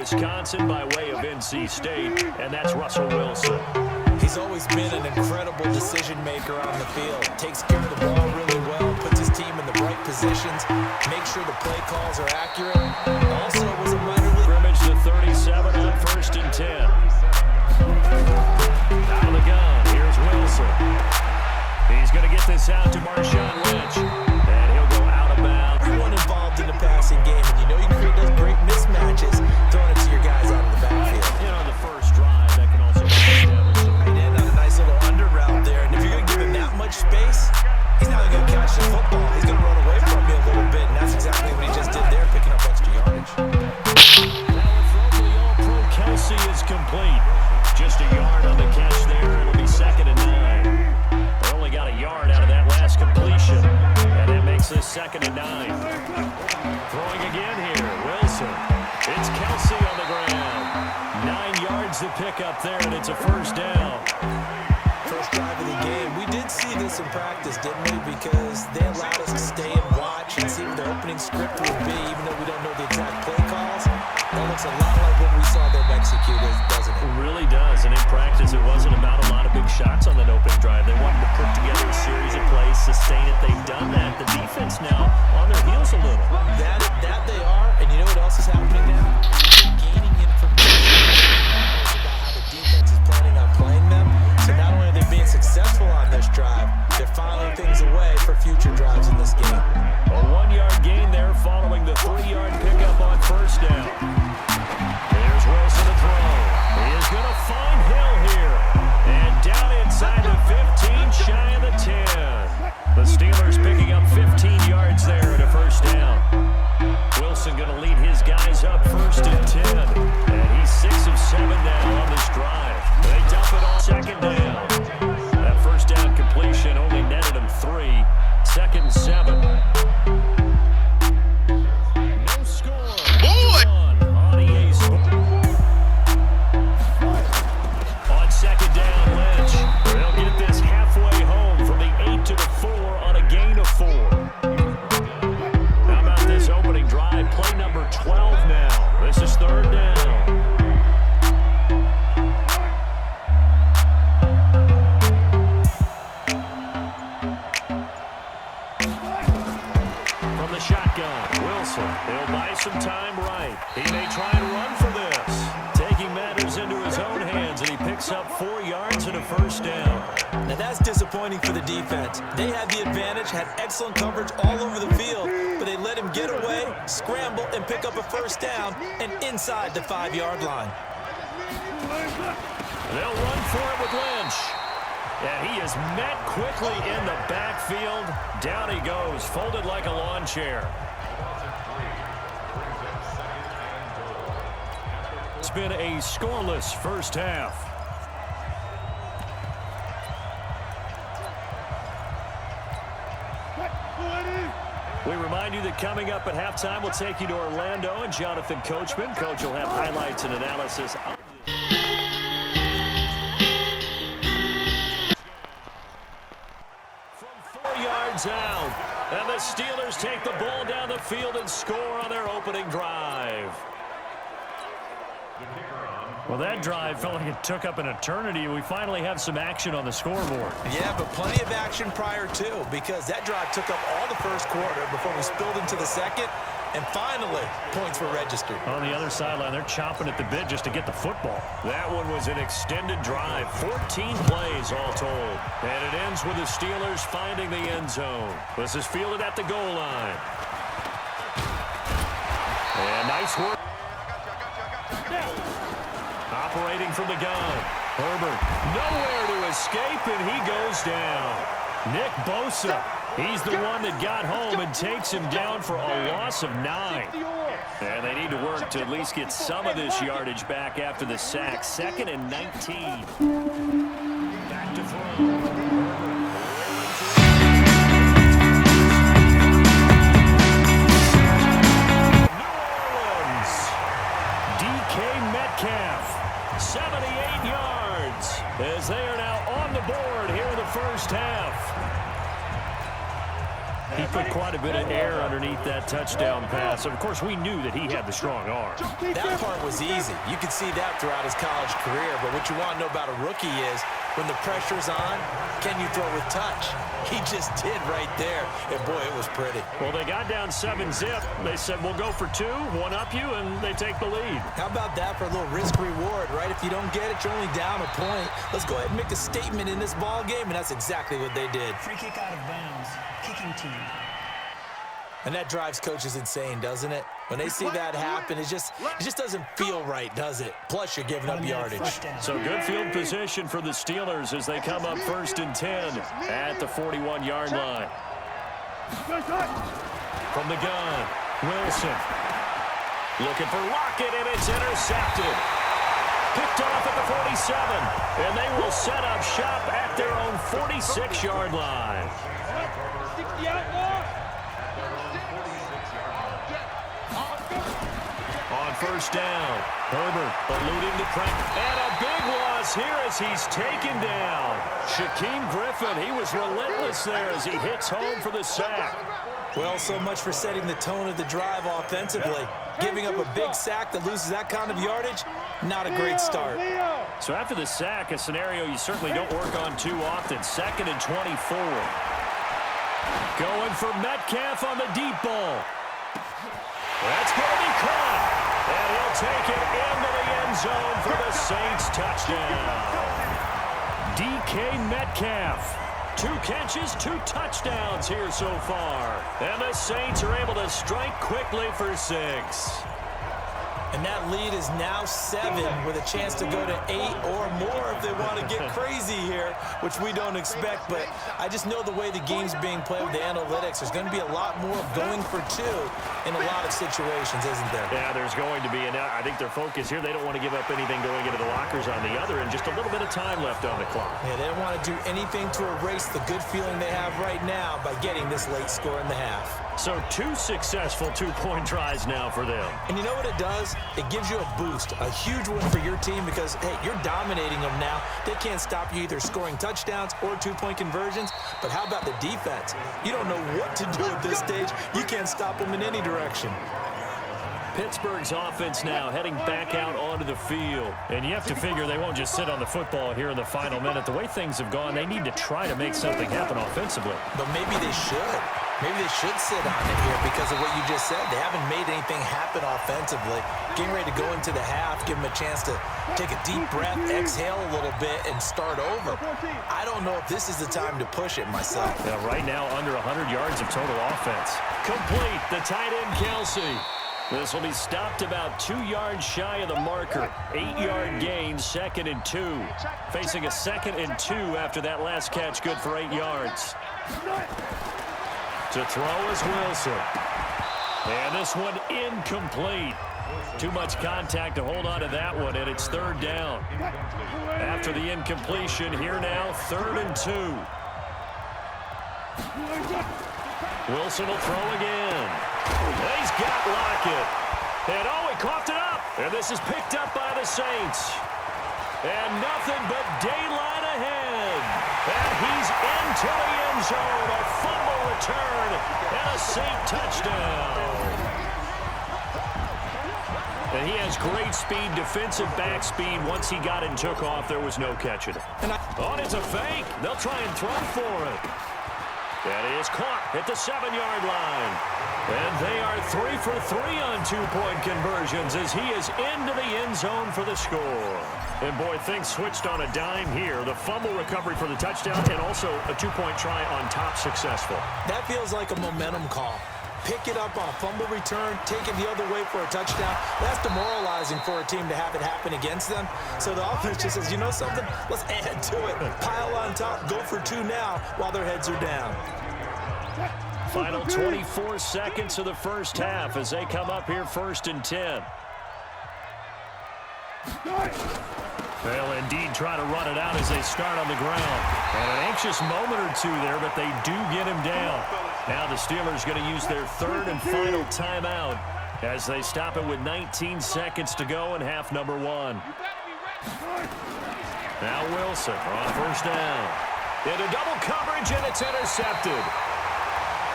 Wisconsin by way of NC State, and that's Russell Wilson. He's always been an incredible decision maker on the field. Takes care of the ball really well, puts his team in the right positions, makes sure the play calls are accurate. Also was a minor league scrimmage to 37 on 1st and 10. Out of the gun, here's Wilson. He's going to get this out to Marshawn Lynch, and he'll go out of bounds. Everyone involved in the passing game, and you know you create those great mismatches, throwing it to your guys out of the backfield. You know, the first drive, that can also be established. Right in on a nice little under route there, and if you're going to give him that much space, he's not going to catch the football. He's going to run away from you a little bit, and that's exactly what he just did there, picking up extra yardage. Now a throw for the All-Pro Kelsey is complete. Just a yard on the catch there. It'll be 2nd and 9. They only got a yard out of that last completion, and that makes this 2nd and 9. Throwing again here, Wilson. It's Kelsey on the ground. 9 yards to pick up there, and it's a 1st down. First drive of the game. We did see this in practice, didn't we? Because they allowed us to stay and watch and see what their opening script would be, even though we don't know the exact play calls. That looks a lot like what we saw them execute, doesn't it? It really does, and in practice it wasn't about a lot of big shots on that opening drive. They wanted to put together a series of plays, sustain it. They've done that. The defense now on their heels a little. That they are, and you know what else is happening now? Gaining information about how the defense is planning on playing them. So not only are they being successful on this drive, they're filing things away for future drives in this game. A 1-yard gain there following the 3-yard pickup on 1st down. There's Wilson to throw. He is going to find Hill here. And down inside the 15, shy of the 10. The Steelers picking up 15 yards there at a 1st down. Wilson going to lead his guys up 1st and 10. And he's 6 of 7 now on this drive. They dump it on 2nd down. That 1st down completion only netted him 3. 2nd and 7. No score. Boy! On EA Sports. On 2nd down, Lynch. They'll get this halfway home from the 8 to the 4 on a gain of 4. How about this opening drive? Play number 12 now. This is 3rd down. From the shotgun, Wilson. He'll buy some time right. He may try and run for this. Taking matters into his own hands, and he picks up 4 yards and a 1st down. Now that's disappointing for the defense. They had the advantage, had excellent coverage all over the field, but they let him get away, scramble, and pick up a 1st down and inside the 5-yard line. They'll run for it with Lynch. And he is met quickly in the backfield. Down he goes, folded like a lawn chair. It's been a scoreless 1st half. We remind you that coming up at halftime, we'll take you to Orlando and Jonathan Coachman. Coach will have highlights and analysis. From 4 yards out, and the Steelers take the ball down the field and score on their opening drive. Well, that drive felt like it took up an eternity. We finally have some action on the scoreboard. Yeah, but plenty of action prior to, because that drive took up all the 1st quarter before we spilled into the 2nd, and finally, points were registered. On the other sideline, they're chomping at the bit just to get the football. That one was an extended drive, 14 plays all told. And it ends with the Steelers finding the end zone. This is fielded at the goal line. And nice work. Operating from the gun. Herbert nowhere to escape, and he goes down. Nick Bosa, he's the one that got home and takes him down for a loss of 9. And they need to work to at least get some of this yardage back after the sack. 2nd and 19. Back to throw. Metcalf, 78 yards, as they are now on the board here in the 1st half. He put quite a bit of air underneath that touchdown pass. Of course, we knew that he had the strong arm. That part was easy. You could see that throughout his college career. But what you want to know about a rookie is when the pressure's on, can you throw with touch? He just did right there. And, boy, it was pretty. Well, they got down 7-zip. They said, we'll go for 2, one up you, and they take the lead. How about that for a little risk-reward, right? If you don't get it, you're only down a point. Let's go ahead and make a statement in this ball game, and that's exactly what they did. Free kick out of bounds. Kicking team. And that drives coaches insane, doesn't it? When they see that happen, it just doesn't feel right, does it? Plus, you're giving up yardage. So good field position for the Steelers as they come up 1st and 10 at the 41-yard line. From the gun, Wilson. Looking for Lockett, and it's intercepted. Picked off at the 47, and they will set up shop at their own 46-yard line. On 1st down, Herbert eluding the pressure, and a big loss here as he's taken down. Shaquem Griffin, he was relentless there as he hits home for the sack. Well, so much for setting the tone of the drive offensively. Giving up a big sack that loses that kind of yardage, not a great start. So after the sack, a scenario you certainly don't work on too often. 2nd and 24. Going for Metcalf on the deep ball. That's going to be caught. And he'll take it into the end zone for the Saints touchdown. DK Metcalf. 2 catches, 2 touchdowns here so far. And the Saints are able to strike quickly for 6. And that lead is now 7 with a chance to go to 8 or more if they want to get crazy here, which we don't expect. But I just know the way the game's being played with the analytics, there's going to be a lot more going for 2 in a lot of situations, isn't there? Yeah, there's going to be. And I think their focus here, they don't want to give up anything going into the lockers on the other, and just a little bit of time left on the clock. Yeah, they don't want to do anything to erase the good feeling they have right now by getting this late score in the half. So 2 successful 2-point tries now for them. And you know what it does? It gives you a boost, a huge one for your team because, hey, you're dominating them now. They can't stop you either scoring touchdowns or 2-point conversions. But how about the defense? You don't know what to do at this stage. You can't stop them in any direction. Pittsburgh's offense now heading back out onto the field. And you have to figure they won't just sit on the football here in the final minute. The way things have gone, they need to try to make something happen offensively. But maybe they should. Maybe they should sit on it here because of what you just said. They haven't made anything happen offensively. Getting ready to go into the half, give them a chance to take a deep breath, exhale a little bit, and start over. I don't know if this is the time to push it myself. Yeah, right now, under 100 yards of total offense. Complete, the tight end, Kelsey. This will be stopped about 2 yards shy of the marker. 8-yard gain, 2nd and 2. Facing a 2nd and 2 after that last catch, good for 8 yards. To throw is Wilson. And this one incomplete. Too much contact to hold on to that one, and it's 3rd down. After the incompletion, here now, 3rd and 2. Wilson will throw again. He's got Lockett. And oh, he coughed it up. And this is picked up by the Saints. And nothing but daylight ahead. And he's into the end zone. A fumble return and a Saint touchdown. And he has great speed, defensive back speed. Once he got it and took off, there was no catching it. Oh, it's a fake. They'll try and throw for it. That is caught at the 7-yard line. And they are 3 for 3 on 2-point conversions as he is into the end zone for the score. And boy, things switched on a dime here. The fumble recovery for the touchdown and also a 2-point try on top successful. That feels like a momentum call. Pick it up on a fumble return, take it the other way for a touchdown. That's demoralizing for a team to have it happen against them. So the offense just says, you know something? Let's add to it. Pile on top, go for 2 now while their heads are down. Final 24 seconds of the first half as they come up here 1st and 10. They'll indeed try to run it out as they start on the ground. And an anxious moment or 2 there, but they do get him down. Now the Steelers going to use their 3rd and final timeout as they stop it with 19 seconds to go in half number 1. Now Wilson on 1st down. Into double coverage, and it's intercepted.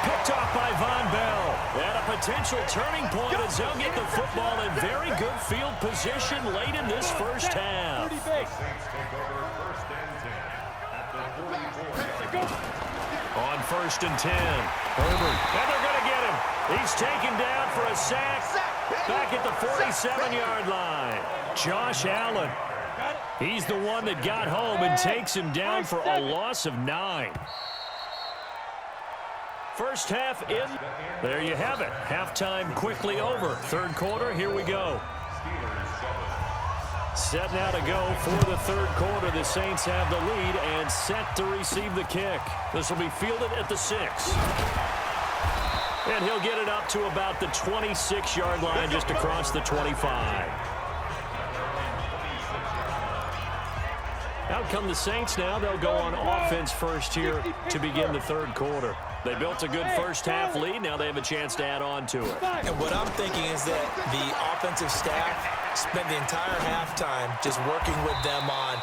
Picked off by Von Bell. And a potential turning point as they'll get the football in very good field position late in this first half. On 1st and 10. Herbert. And they're going to get him. He's taken down for a sack. Back at the 47-yard line. Josh Allen. He's the one that got home and takes him down for a loss of 9. First half in. There you have it. Halftime quickly over. Third quarter, here we go. Set now to go for the third quarter. The Saints have the lead and set to receive the kick. This will be fielded at the 6. And he'll get it up to about the 26-yard line just across the 25. Out come the Saints now. They'll go on offense first here to begin the third quarter. They built a good first half lead. Now they have a chance to add on to it. And what I'm thinking is that the offensive staff spent the entire halftime just working with them on,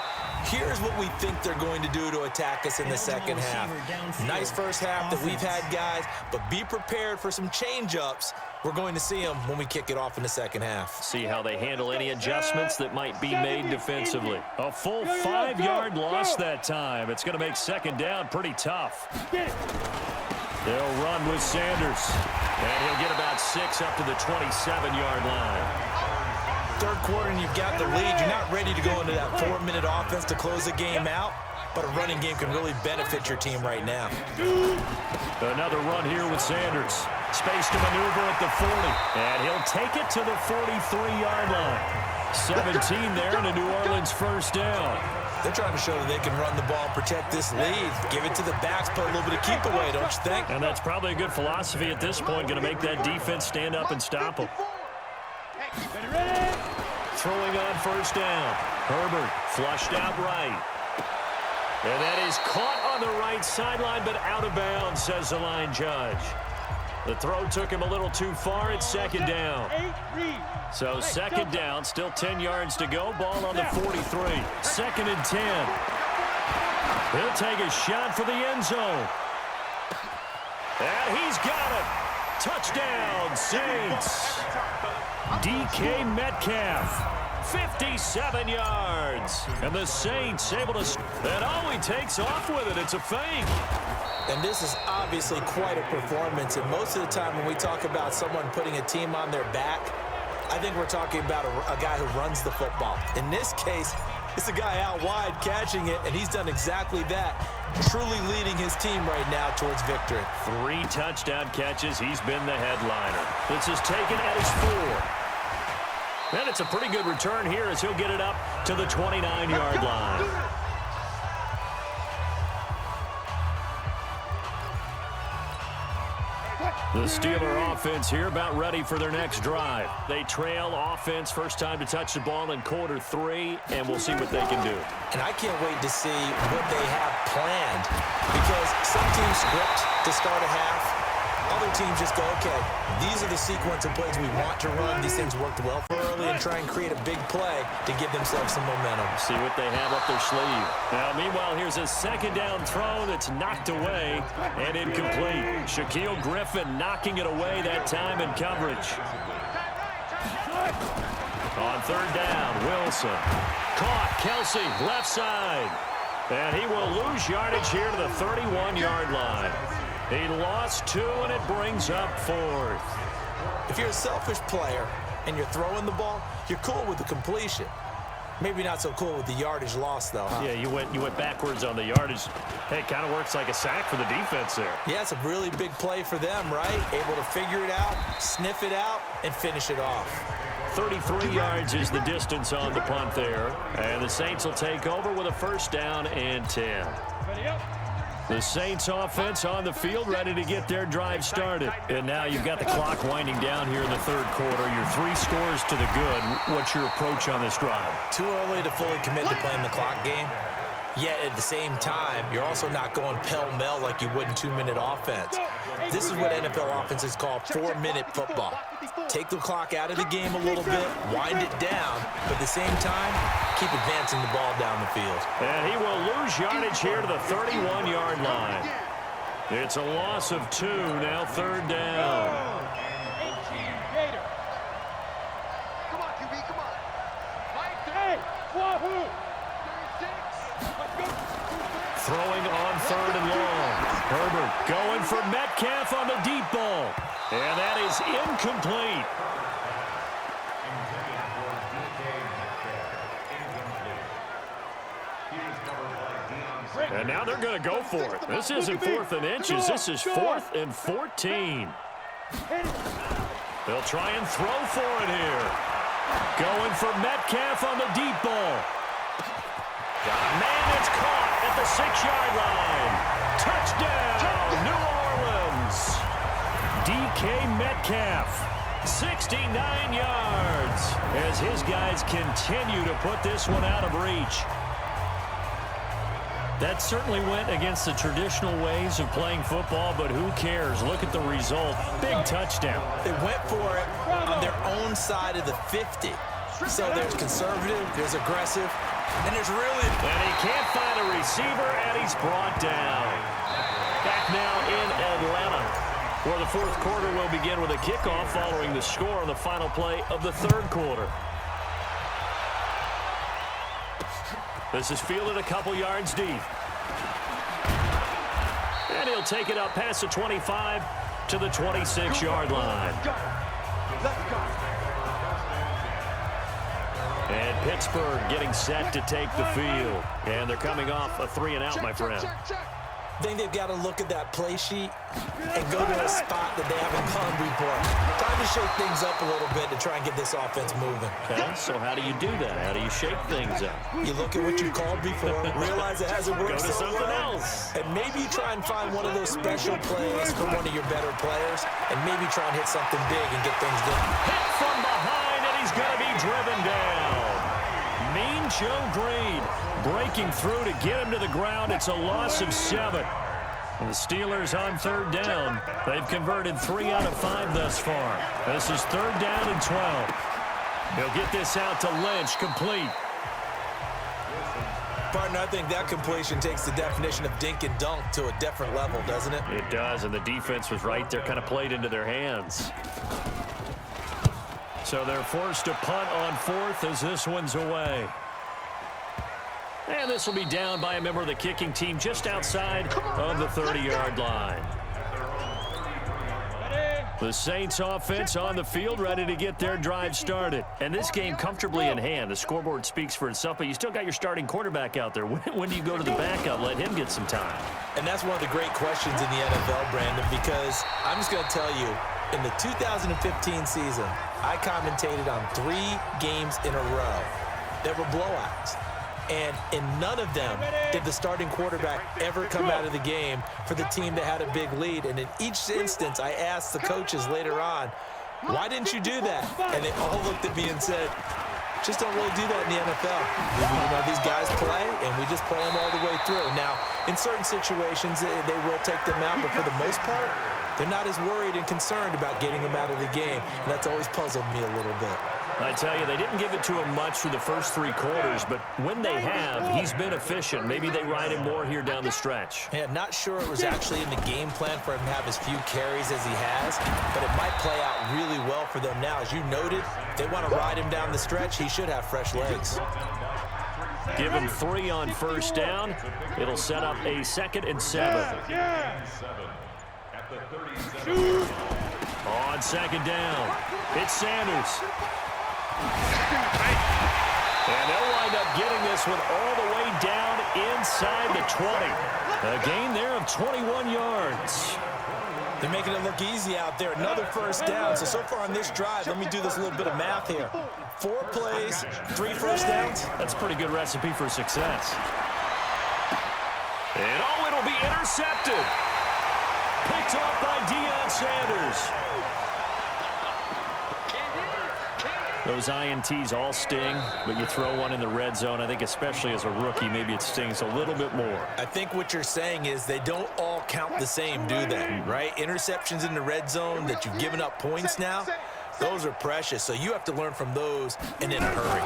here's what we think they're going to do to attack us in the second half. Nice first half that we've had, guys, but be prepared for some change-ups. We're going to see them when we kick it off in the second half. See how they handle any adjustments that might be made defensively. A full 5-yard loss that time. It's going to make second down pretty tough. They'll run with Sanders. And he'll get about 6 up to the 27-yard line. Third quarter and you've got the lead. You're not ready to go into that 4-minute offense to close the game out, but a running game can really benefit your team right now. Another run here with Sanders. Space to maneuver at the 40. And he'll take it to the 43-yard line. 17 there and a New Orleans first down. They're trying to show that they can run the ball and protect this lead. Give it to the backs, put a little bit of keep away, don't you think? And that's probably a good philosophy at this point. Going to make that defense stand up and stop them. Throwing on first down. Herbert flushed out right. And that is caught on the right sideline, but out of bounds, says the line judge. The throw took him a little too far. It's second down. So second down, still 10 yards to go. Ball on the 43. Second and 10. He'll take a shot for the end zone. And he's got it. Touchdown, Saints. DK Metcalf. 57 yards. And the Saints able to... And oh, he takes off with it. It's a fake. And this is obviously quite a performance. And most of the time when we talk about someone putting a team on their back, I think we're talking about a guy who runs the football. In this case, it's a guy out wide catching it, and he's done exactly that, truly leading his team right now towards victory. 3 touchdown catches. He's been the headliner. This is taken at his 4. And it's a pretty good return here as he'll get it up to the 29-yard line. The Steeler offense here about ready for their next drive. They trail offense, first time to touch the ball in quarter 3, and we'll see what they can do. And I can't wait to see what they have planned, because some teams script to start a half. Other teams just go, okay, these are the sequence of plays we want to run. These things worked well for early and try and create a big play to give themselves some momentum. See what they have up their sleeve. Now, meanwhile, here's a second down throw that's knocked away and incomplete. Shaquille Griffin knocking it away that time in coverage. On third down, Wilson. Caught, Kelsey, left side. And he will lose yardage here to the 31-yard line. He lost 2, and it brings up 4th. If you're a selfish player and you're throwing the ball, you're cool with the completion. Maybe not so cool with the yardage loss, though, huh? Yeah, you went backwards on the yardage. Hey, it kind of works like a sack for the defense there. Yeah, it's a really big play for them, right? Able to figure it out, sniff it out, and finish it off. 33 yards is the distance on the punt there. And the Saints will take over with a first down and 10. The Saints offense on the field, ready to get their drive started. And now you've got the clock winding down here in the third quarter. You're 3 scores to the good. What's your approach on this drive? Too early to fully commit to playing the clock game. Yet at the same time, you're also not going pell-mell like you would in 2-minute offense. This is what NFL offenses call 4-minute football. Take the clock out of the game a little bit, wind it down, but at the same time, keep advancing the ball down the field. And he will lose yardage here to the 31-yard line. It's a loss of 2, now 3rd down. 18, Gator. Come on, QB, come on. Hey, Wahoo! 36. Let's go. Throwing on 3rd and long. Herbert going for Metcalf on the deep ball. And that is incomplete. And now they're going to go for it. This isn't 4th and inches. This is 4th and 14. They'll try and throw for it here. Going for Metcalf on the deep ball. Man, it's caught at the 6-yard line. Touchdown, New Orleans. DK Metcalf, 69 yards, as his guys continue to put this one out of reach. That certainly went against the traditional ways of playing football, but who cares? Look at the result. Big touchdown. They went for it on their own side of the 50. So there's conservative, there's aggressive, and there's really... And he can't find a receiver, and he's brought down. Back now in Atlanta, where the 4th quarter will begin with a kickoff following the score on the final play of the 3rd quarter. This is fielded a couple yards deep. And he'll take it up past the 25 to the 26-yard line. Let's go. And Pittsburgh getting set to take the field. And they're coming off a 3-and-out, my friend. I think they've got to look at that play sheet and go to a spot that they haven't gone before. Time to shake things up a little bit to try and get this offense moving. Okay, so how do you do that? How do you shake things up? You look at what you called before, realize it hasn't worked Go to so something well, else. and maybe you try and find one of those special plays for one of your better players, and maybe try and hit something big and get things done. Hit from behind, and he's going to be driven down. Mean Joe Green breaking through to get him to the ground. It's a loss of 7. And the Steelers on 3rd down. They've converted 3 out of 5 thus far. This is 3rd down and 12. He'll get this out to Lynch, complete. Partner, I think that completion takes the definition of dink and dunk to a different level, doesn't it? It does, and the defense was right there, kind of played into their hands. So they're forced to punt on 4th as this one's away. And this will be down by a member of the kicking team just outside of the 30-yard line. The Saints offense on the field, ready to get their drive started. And this game comfortably in hand. The scoreboard speaks for itself, but you still got your starting quarterback out there. When do you go to the backup? Let him get some time. And that's one of the great questions in the NFL, Brandon, because I'm just going to tell you, in the 2015 season, I commentated on 3 games in a row that were blowouts. And in none of them did the starting quarterback ever come out of the game for the team that had a big lead. And in each instance, I asked the coaches later on, why didn't you do that? And they all looked at me and said, just don't really do that in the NFL. You know, these guys play, and we just play them all the way through. Now, in certain situations, they will take them out, but for the most part, they're not as worried and concerned about getting them out of the game. And that's always puzzled me a little bit. I tell you, they didn't give it to him much through the first 3 quarters, but when they have, he's been efficient. Maybe they ride him more here down the stretch. Yeah, not sure it was actually in the game plan for him to have as few carries as he has, but it might play out really well for them now. As you noted, they want to ride him down the stretch. He should have fresh legs. Give him 3 on 1st down. It'll set up a 2nd and 7. On 2nd down, it's Sanders. And they'll wind up getting this one all the way down inside the 20. A gain there of 21 yards. They're making it look easy out there. Another 1st down. So far on this drive, let me do this little bit of math here. 4 plays, 3 1st downs. That's a pretty good recipe for success. And it'll be intercepted. Picked off by Deion Sanders. Those INTs all sting, but you throw one in the red zone. I think especially as a rookie, maybe it stings a little bit more. I think what you're saying is they don't all count the same, do they? Right? Interceptions in the red zone that you've given up points now, those are precious. So you have to learn from those and in a hurry.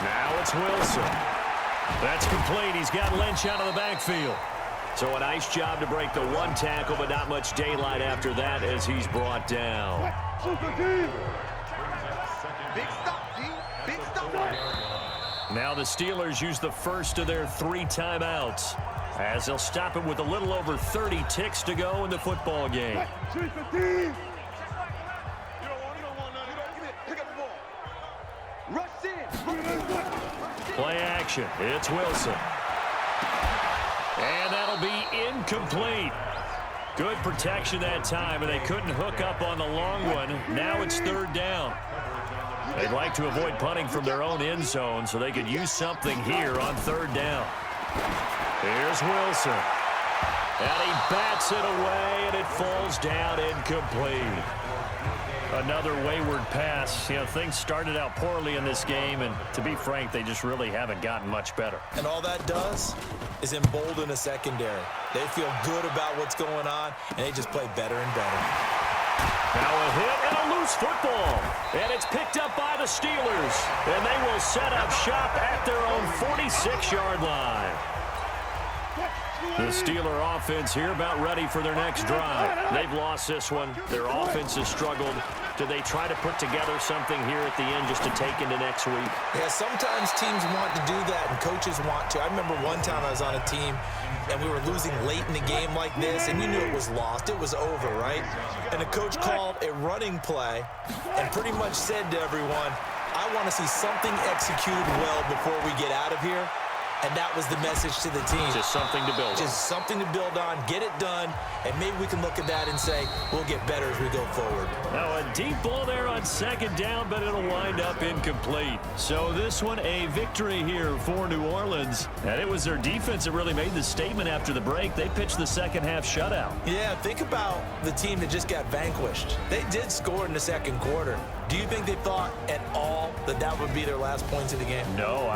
Now it's Wilson. That's complete. He's got Lynch out of the backfield. So a nice job to break the one tackle, but not much daylight after that as he's brought down. Big stop, D. Big stop. Now the Steelers use the first of their 3 timeouts as they'll stop it with a little over 30 ticks to go in the football game. Play action. It's Wilson. And that'll be incomplete. Good protection that time, and they couldn't hook up on the long one. Now it's 3rd down. They'd like to avoid punting from their own end zone so they could use something here on 3rd down. Here's Wilson. And he bats it away, and it falls down incomplete. Another wayward pass. You know, things started out poorly in this game, and to be frank, they just really haven't gotten much better. And all that does is embolden a secondary. They feel good about what's going on, and they just play better and better. Now a hit and a loose football. And it's picked up by the Steelers. And they will set up shop at their own 46-yard line. The Steeler offense here about ready for their next drive. They've lost this one. Their offense has struggled. Do they try to put together something here at the end just to take into next week? Yeah, sometimes teams want to do that and coaches want to. I remember one time I was on a team and we were losing late in the game like this, and you knew it was lost. It was over, right? And the coach called a running play and pretty much said to everyone, I want to see something executed well before we get out of here. And that was the message to the team. Just something to build on. Just something to build on, get it done, and maybe we can look at that and say, we'll get better as we go forward. Now a deep ball there on 2nd down, but it'll wind up incomplete. So this one a victory here for New Orleans. And it was their defense that really made the statement after the break. They pitched the second half shutout. Yeah, think about the team that just got vanquished. They did score in the 2nd quarter. Do you think they thought at all that that would be their last points of the game? No,